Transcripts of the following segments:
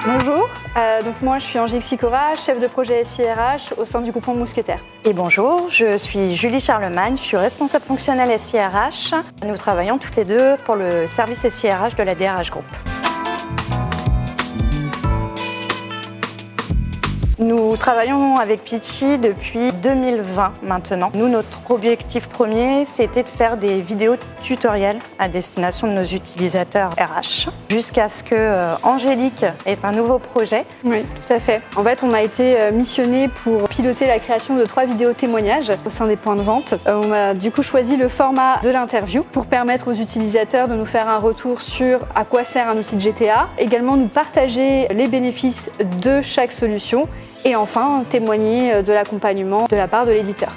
Bonjour, donc moi je suis Angélique Sicora, chef de projet SIRH au sein du groupement Mousquetaire. Et bonjour, je suis Julie Charlemagne, je suis responsable fonctionnelle SIRH. Nous travaillons toutes les deux pour le service SIRH de la DRH Group. Nous travaillons avec Pitchy depuis 2020 maintenant. Nous, notre objectif premier, c'était de faire des vidéos tutoriels à destination de nos utilisateurs RH. Jusqu'à ce que Angélique ait un nouveau projet. Oui, tout à fait. En fait, on a été missionné pour piloter la création de 3 vidéos témoignages au sein des points de vente. On a du coup choisi le format de l'interview pour permettre aux utilisateurs de nous faire un retour sur à quoi sert un outil de GTA. Également, nous partager les bénéfices de chaque solution. Et enfin, témoigner de l'accompagnement de la part de l'éditeur.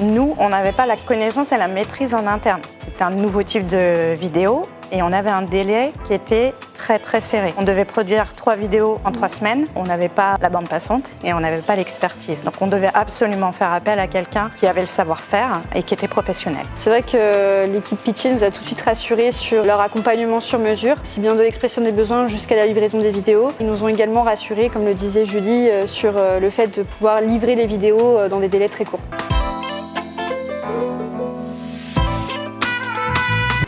Nous, on n'avait pas la connaissance et la maîtrise en interne. C'était un nouveau type de vidéo et on avait un délai qui était très serré. On devait produire 3 vidéos en 3 semaines. On n'avait pas la bande passante et on n'avait pas l'expertise. Donc on devait absolument faire appel à quelqu'un qui avait le savoir-faire et qui était professionnel. C'est vrai que l'équipe Pitchy nous a tout de suite rassurés sur leur accompagnement sur mesure, aussi bien de l'expression des besoins jusqu'à la livraison des vidéos. Ils nous ont également rassurés, comme le disait Julie, sur le fait de pouvoir livrer les vidéos dans des délais très courts.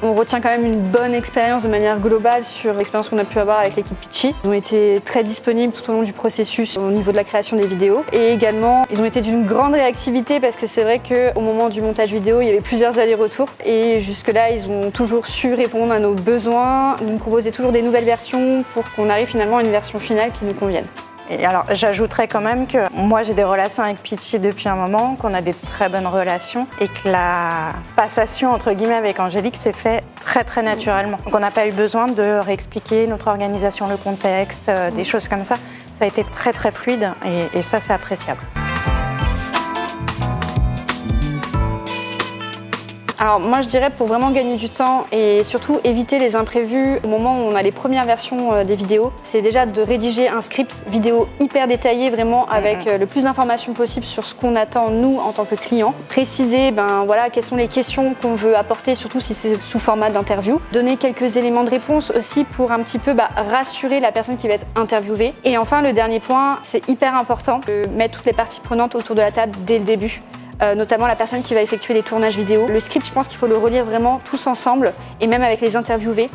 On retient quand même une bonne expérience de manière globale sur l'expérience qu'on a pu avoir avec l'équipe Pitchy. Ils ont été très disponibles tout au long du processus au niveau de la création des vidéos. Et également, ils ont été d'une grande réactivité parce que c'est vrai qu'au moment du montage vidéo, il y avait plusieurs allers-retours. Et jusque-là, ils ont toujours su répondre à nos besoins, nous proposer toujours des nouvelles versions pour qu'on arrive finalement à une version finale qui nous convienne. Et alors, j'ajouterais quand même que moi, j'ai des relations avec Pitchy depuis un moment, qu'on a des très bonnes relations et que la passation, entre guillemets, avec Angélique s'est fait très naturellement. Donc, on n'a pas eu besoin de réexpliquer notre organisation, le contexte, des choses comme ça. Ça a été très fluide et ça, c'est appréciable. Alors moi je dirais pour vraiment gagner du temps et surtout éviter les imprévus au moment où on a les premières versions des vidéos, c'est déjà de rédiger un script vidéo hyper détaillé vraiment avec le plus d'informations possible sur ce qu'on attend nous en tant que client. Préciser quelles sont les questions qu'on veut apporter, surtout si c'est sous format d'interview. Donner quelques éléments de réponse aussi pour un petit peu rassurer la personne qui va être interviewée. Et enfin le dernier point, c'est hyper important de mettre toutes les parties prenantes autour de la table dès le début. Notamment la personne qui va effectuer les tournages vidéo. Le script, je pense qu'il faut le relire vraiment tous ensemble et même avec les interviewés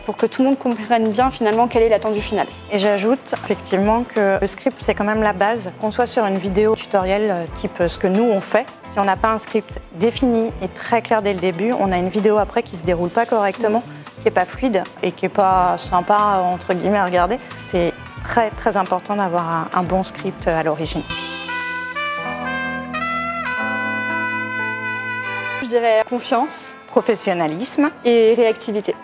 pour que tout le monde comprenne bien finalement quel est l'attendu final. Et j'ajoute effectivement que le script, c'est quand même la base. Qu'on soit sur une vidéo tutoriel type ce que nous on fait, si on n'a pas un script défini et très clair dès le début, on a une vidéo après qui se déroule pas correctement, qui n'est pas fluide et qui n'est pas sympa entre guillemets à regarder. C'est très important d'avoir un bon script à l'origine. Je dirais confiance, Professionnalisme et réactivité.